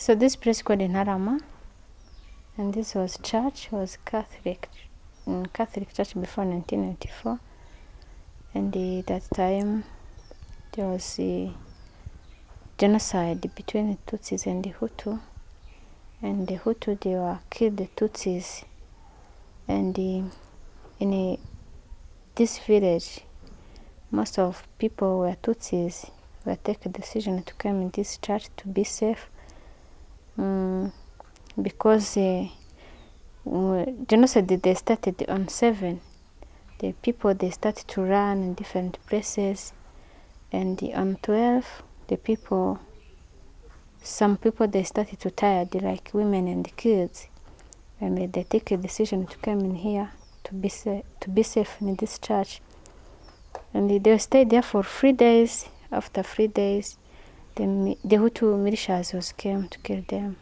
So this place called Inarama, and this was Catholic church before 1994. And at that time, there was a genocide between the Tutsis and the Hutu. And the Hutu, they were killed the Tutsis. And this village, most of people were Tutsis, were take a decision to come in this church to be safe, because genocide they started on 7. The people they started to run in different places, and on 12, some people they started to tired, like women and the kids, and they take a decision to come in here to be safe in this church. And they stayed there for 3 days. After 3 days, the Hutu militias came to kill them.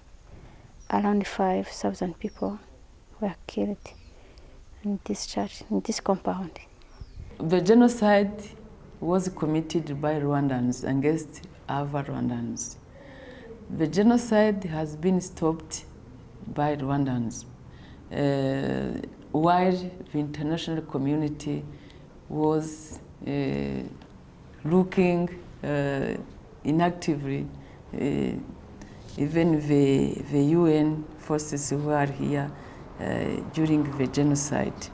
Around 5,000 people were killed in this church, in this compound. The genocide was committed by Rwandans against other Rwandans. The genocide has been stopped by Rwandans, while the international community was looking inactively. Even the UN forces who are here during the genocide.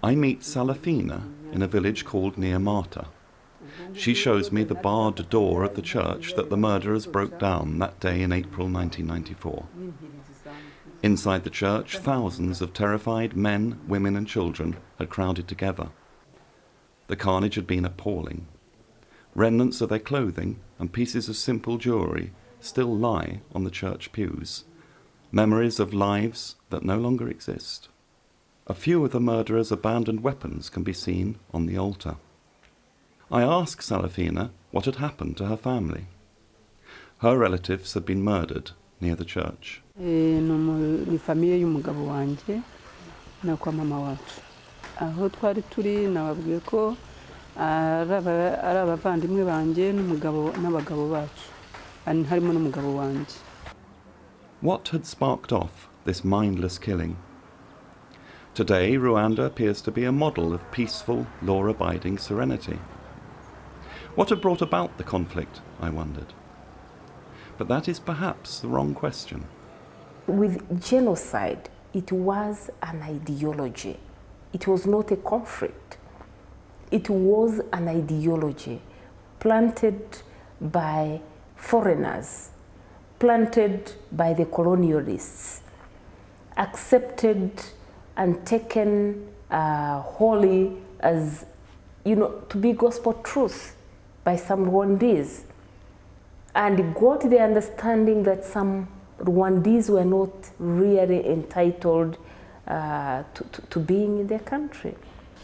I meet Salafina in a village called Nyamata. She shows me the barred door of the church that the murderers broke down that day in April 1994. Inside the church, thousands of terrified men, women and children had crowded together. The carnage had been appalling. Remnants of their clothing and pieces of simple jewellery still lie on the church pews, memories of lives that no longer exist. A few of the murderers' abandoned weapons can be seen on the altar. I ask Salafina what had happened to her family. Her relatives had been murdered near the church. Ni famille y'umugabo wanje na kwa mama wacu. Aho twari turi nababwiye ko ari abavandimwe banje n'abagabo bacu, harimo n'umugabo wanje. What had sparked off this mindless killing? Today, Rwanda appears to be a model of peaceful, law-abiding serenity. What had brought about the conflict, I wondered. But that is perhaps the wrong question. With genocide, it was an ideology. It was not a conflict. It was an ideology planted by foreigners, planted by the colonialists, accepted and taken wholly as, to be gospel truth by some Rwandese, and got the understanding that some Rwandese were not really entitled to being in their country.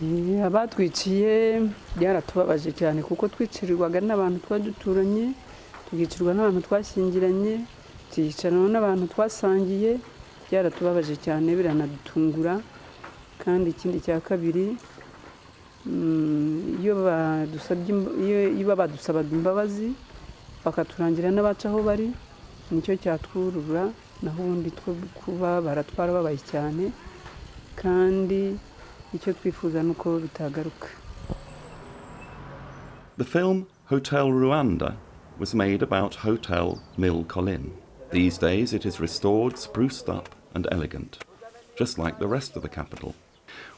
Abatwiciye byaratubabaje cyane kuko twicirirwaga n'abantu twaduturanye, tugicirwa n'abantu twashyingiranye, tuyicarana n'abantu twasangiye, byaratubabaje cyane biranadutungura. Kandi ikindi cya kabiri, iyo badusaba imbabazi bakaturangira n'abaca aho bari, nicyo cyatwurura, naho ubundi two kuba baratwara babaye cyane, kandi icyo twifuza nuko bitagaruka. The film Hotel Rwanda was made about Hotel Mille Collines. These days it is restored, spruced up and elegant, just like the rest of the capital.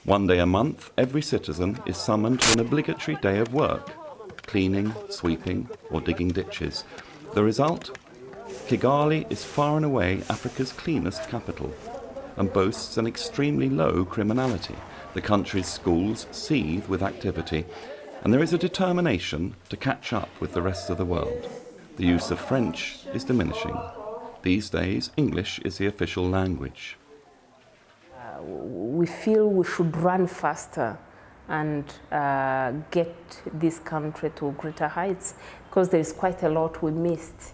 One day a month, every citizen is summoned to an obligatory day of work, cleaning, sweeping or digging ditches. The result? Kigali is far and away Africa's cleanest capital and boasts an extremely low criminality. The country's schools seethe with activity, and there is a determination to catch up with the rest of the world. The use of French is diminishing. These days, English is the official language. We feel we should run faster and get this country to greater heights, because there is quite a lot we missed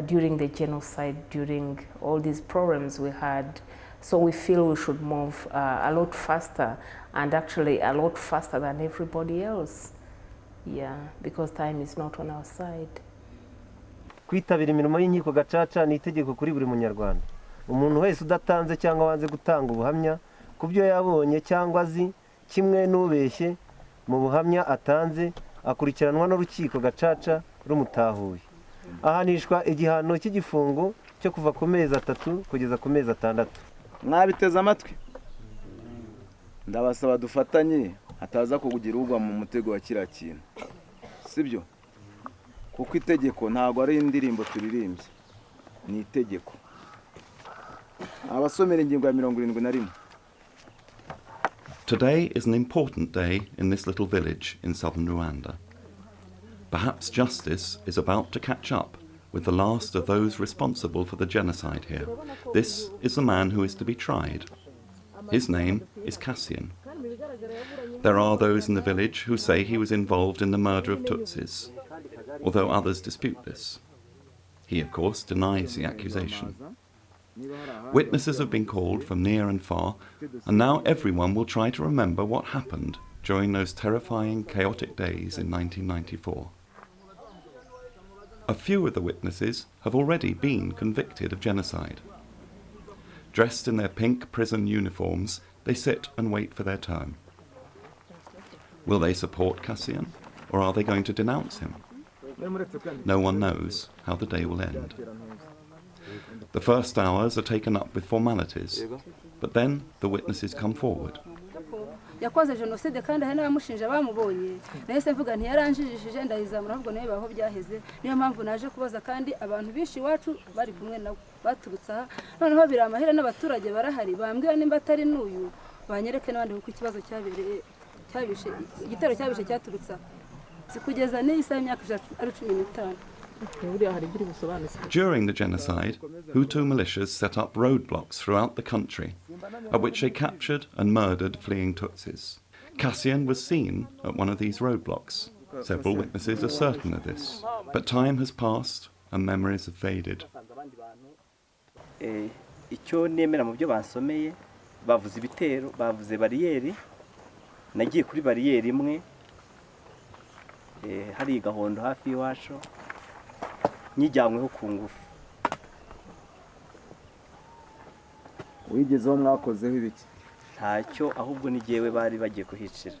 during the genocide, during all these problems we had. So we feel we should move a lot faster, and actually a lot faster than everybody else. Yeah, because time is not on our side. Kwitabira imirimo y'inkiko gacaca ni itegeko kuri buri munyarwanda. Umuntu wese udatanze cyangwa wanze gutanga ubuhamya ku byo yabonye cyangwa azi kimwe n'ubeshye mu buhamya atanze akurikiranwa n'urukiko gacaca rumutahuye. Ahanishwa igihano cy'igifungo cyo kuva ku mezi 3 kugeza ku mezi 6. Mwabiteze amatwi. Ndabasaba dufatanye ataza kugugira ugwa mu mutego wa kira kintu. Sibyo? Kuko itegeko ntago ari indirimbo turirimbye. Ni itegeko. Abasomera ingingo ya 71. Today is an important day in this little village in southern Rwanda. Perhaps justice is about to catch up with the last of those responsible for the genocide here. This is the man who is to be tried. His name is Cassian. There are those in the village who say he was involved in the murder of Tutsis, although others dispute this. He, of course, denies the accusation. Witnesses have been called from near and far, and now everyone will try to remember what happened during those terrifying, chaotic days in 1994. A few of the witnesses have already been convicted of genocide. Dressed in their pink prison uniforms, they sit and wait for their turn. Will they support Cassian, or are they going to denounce him? No one knows how the day will end. The first hours are taken up with formalities, but then the witnesses come forward. Yakoze genocide kandi hari n'abamushinja bamubonye nahise mvuga nti yaranjijishije ndayizamura ahubwo nayo baho byaheze niyo mpamvu naje kubaza kandi abantu bishi wacu bari kumwe nabo baturutse aha noneho biramahera n'abaturage barahari bambwiye nimba atari n'uyu banyereke n'abandi uko ikibazo cyabereye cyabishe igitero cyabishe cyaturutse sikugeza n'isa y'imyaka 15. During the genocide, Hutu militias set up roadblocks throughout the country, at which they captured and murdered fleeing Tutsis. Cassian was seen at one of these roadblocks. Several witnesses are certain of this, but time has passed and memories have faded. Icyo nemera mu byo bansomeye bavuze ibitero bavuze bariyeri nagiye kuri bariyeri imwe hari gahondo hafi y'iwacu nyijyanyweho ku ngufu. Wigezeho mwakozeho ibiki? Ntacyo ahubwo ni jewe bari bagiye kuhicira.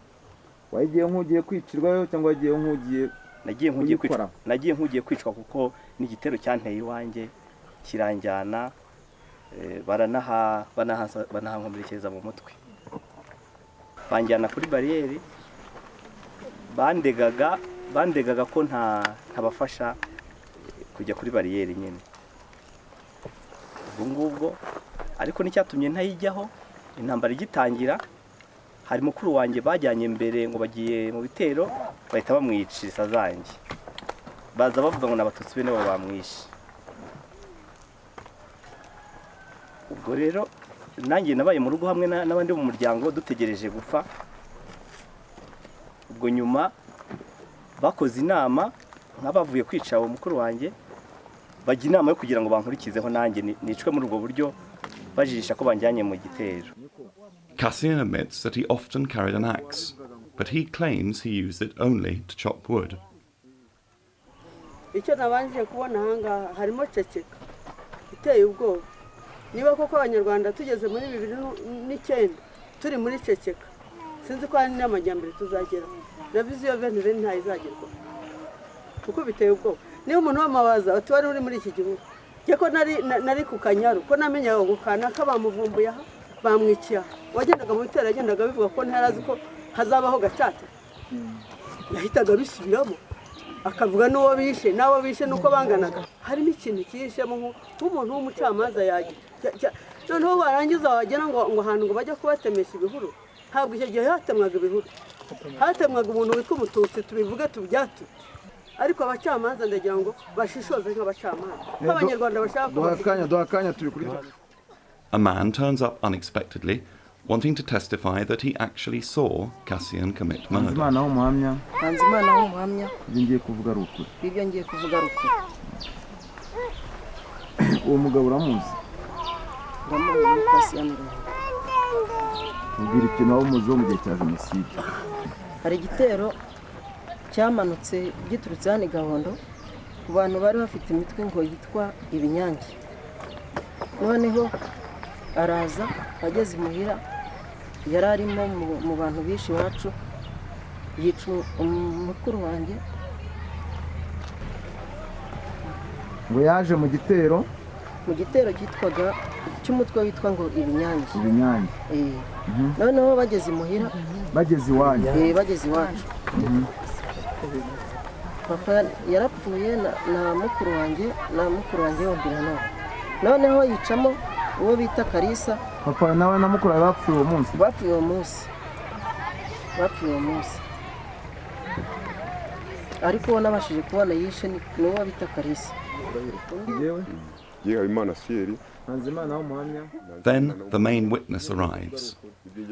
Wagiye nk'ugiye kwicirwayo cyangwa wagiye nk'ugiye? Nagiye nk'ugiye kwicwa kuko n'igitero cyanteye iwanjye kiranjyana banahankomerekeza mu mutwe. Banjyana kuri bariyeri bandegaga ko ntabafasha kujya kuri bariyeri nyine. Ubwo ariko n'icyatumye ntayijyaho intambara igitangira hari mukuru wanjye bajyanye mbere ngo bagiye mu bitero bahita bamwicisa zanjye. Baza bavuga ngo n'abatutsi bene bo bamwishe. Ubwo rero nanjye nabaye mu rugo hamwe n'abandi mu muryango dutegereje gupfa. Ubwo nyuma bakoze inama nk'abavuye kwica uwo mukuru wanjye bajya inama yo kugira ngo bankurikizeho nanjye nicwe muri ubwo buryo bajisha ko banjyanye mu gitero. Cassian admits that he often carried an axe, but he claims he used it only to chop wood. Icyo nabanje kubona hanga harimo ceceka iteye ubwoba. Niba koko abanyarwanda tugeze muri 2009 turi muri ceceka sinzi ko ari n'amajyambere tuzagera na vision 2020 ntayizagerwa kuko biteye ubwoba. Niba umuntu w'amabaza ati wari uri muri iki gihugu cyeko nari ku Kanyaru ko namenye ngo Kanaka bamuvumbuye aha bamwiciya wagendaga mu bitero yagendaga bivuga ko ntarazi ko hazabaho Gacaca yahitaga bisubiramo akavuga n'uwo bishe n'abo bishe nuko banganaga. Harimo ikintu cyishemo nk'umuntu w'umucamanza yaje noneho barangiza wagera ngo ahantu ngo bajya kubatemesha ibihuru. Ntabwo icyo gihe hatemwaga ibihuru, hatemwaga umuntu witwa Umututsi tubivuge tubyatu. Ariko abacamanza ndagira ngo bashishoze nk'abacamanza abanyarwanda bashaka duhakanya turi kuri. A man turns up unexpectedly, wanting to testify that he actually saw Cassian commit murder. Nzimana w'umuhamya. Nzimana w'umuhamya. Ngiye kuvuga rukuri. Ibyo ngiye kuvuga rukuri. Uwo mugabo uramuzi? Uramuzi Cassian. Ubwira ikintu waba umuzi wo mu gihe cya Genocide. Hari igitero cyamanutse giturutse hano i Gahondo ku bantu bari bafite imitwe ngo yitwa ibinyange. Noneho araza ageze imuhira yari arimo mu bantu bishi iwacu yica mukuru wanjye. ngo yaje mu gitero cyitwaga cy'umutwe witwa ngo ibinyange. noneho bageze imuhira bageze iwanyu. bageze iwacu. Papa yarapfuye na mukuru wanjye bombi nanone. Noneho yicamo uwo bita Kalisa. Papa nawe na mukuru bapfuye uwo munsi. Bapfuye uwo munsi. Ariko uwo nabashije kubona yishe ni uwo bita Kalisa. Then the main witness arrives,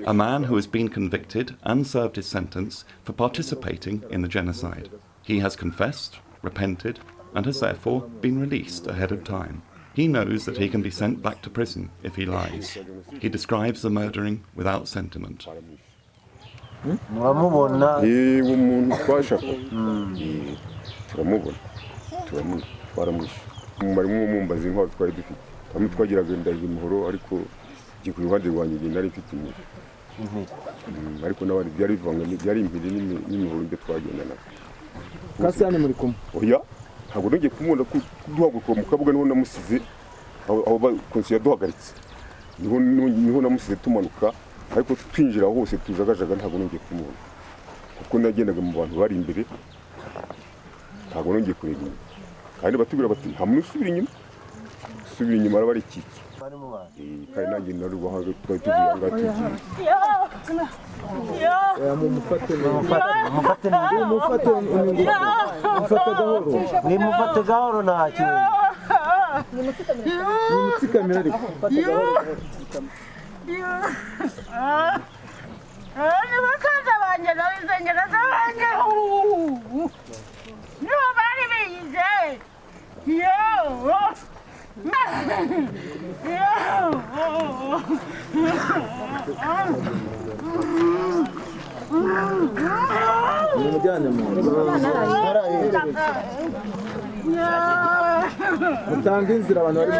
a man who has been convicted and served his sentence for participating in the genocide. He has confessed, repented, and has therefore been released ahead of time. He knows that he can be sent back to prison if he lies. He describes the murdering without sentiment. Kasane muri kumwe. Oya, ntabwo ngiye kumubona duhaguruka mu Kabuga niho namusize aho konsiya duhagaritse. Niho namusize tumanuka ariko twinjira hose tujagajaga ntabwo ngiye kumubona. Kuko nagendaga mu bantu bari imbere. Ntabwo ngiye kureba inyuma. Kandi batubwira bati nta muntu usubira inyuma. Usubira inyuma araba ari kitse. Kandi nanjye narubaha twari tugiye ngati. Mufate gahoro ntacyo. Nimutsikamira ariko. Ni bakaza banje n'abizengera zabanje. Nibo bari biyize. Mujyane mu mutanga inzira abantu bari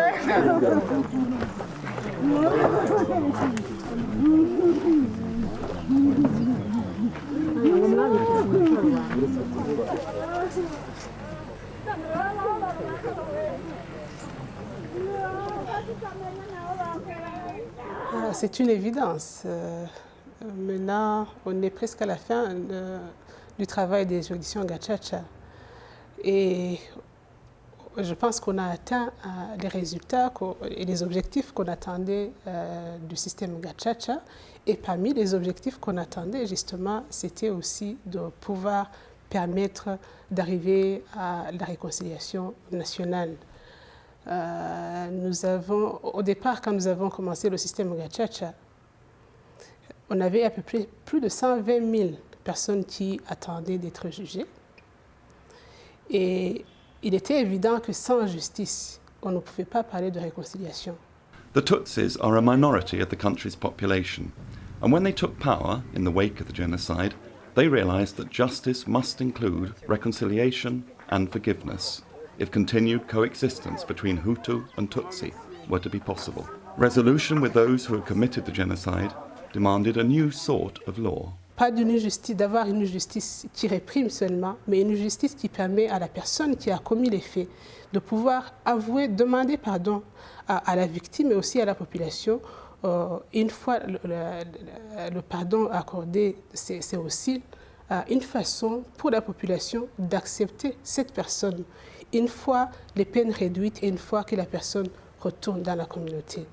C'est une évidence. Maintenant, on est presque à la fin du travail des juridictions Gacaca. Et je pense qu'on a atteint les résultats et les objectifs qu'on attendait du système Gacaca. Et parmi les objectifs qu'on attendait, justement, c'était aussi de pouvoir permettre d'arriver à la réconciliation nationale. Au départ, quand nous avons commencé le système Gacaca, on avait à peu près plus de 120 000 personnes qui attendaient d'être jugées. Et il était évident que sans justice, on ne pouvait pas parler de réconciliation. The Tutsis are a minority of the country's population, and when they took power in the wake of the genocide, they realized that justice must include reconciliation and forgiveness if continued coexistence between Hutu and Tutsi were to be possible. Resolution with those who had committed the genocide demanded a new sort of law. Pas d'avoir une justice qui réprime seulement, mais une justice qui permet à la personne qui a commis les faits de pouvoir avouer, demander pardon à la victime et aussi à la population. Une fois le pardon accordé, c'est aussi une façon pour la population d'accepter cette personne une fois les peines réduites et une fois que la personne retourne dans la communauté.